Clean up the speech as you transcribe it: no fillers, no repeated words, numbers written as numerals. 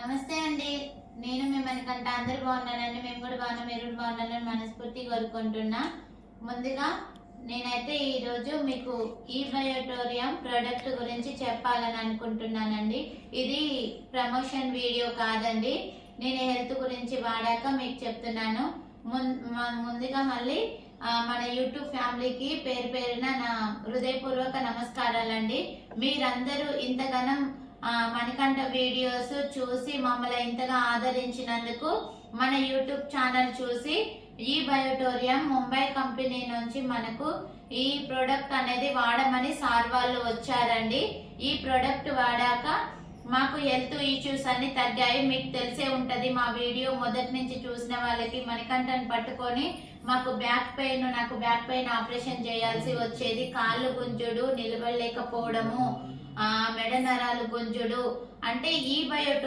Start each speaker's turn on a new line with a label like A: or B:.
A: నమస్తే అండి. నేను మిమ్మల్ని కంట అందరు బాగున్నానండి. మేము కూడా బాగున్నాం, మీరు కూడా బాగున్నారని మనస్ఫూర్తి కోరుకుంటున్నా. ముందుగా నేనైతే ఈరోజు మీకు ఈ బయోటోరియం ప్రోడక్ట్ గురించి చెప్పాలని అనుకుంటున్నానండి. ఇది ప్రమోషన్ వీడియో కాదండి. నేను హెల్త్ గురించి వాడాక మీకు చెప్తున్నాను. ముందుగా మళ్ళీ మన యూట్యూబ్ ఫ్యామిలీకి పేరు పేరున నా హృదయపూర్వక నమస్కారాలండి. మీరందరూ ఇంతగానం మణికంఠ వీడియోస్ చూసి మమ్మల్ని ఇంతగా ఆదరించినందుకు, మన యూట్యూబ్ ఛానల్ చూసి ఈ బయోటోరియం ముంబై కంపెనీ నుంచి మనకు ఈ ప్రోడక్ట్ అనేది వాడమని సార్ వాళ్ళు వచ్చారండి. ఈ ప్రోడక్ట్ వాడాక మాకు హెల్త్ ఇష్యూస్ అన్ని తగ్గాయి. మీకు తెలిసే ఉంటది, మా వీడియో మొదటి నుంచి చూసిన వాళ్ళకి మణికంఠని పట్టుకొని నాకు బ్యాక్ పెయిన్ ఆపరేషన్ చేయాల్సి వచ్చేది. కాళ్ళు గుంజుడు, నిలబడలేకపోవడము, మెడ నరాలు గుంజుడు. అంటే ఈ బయోటో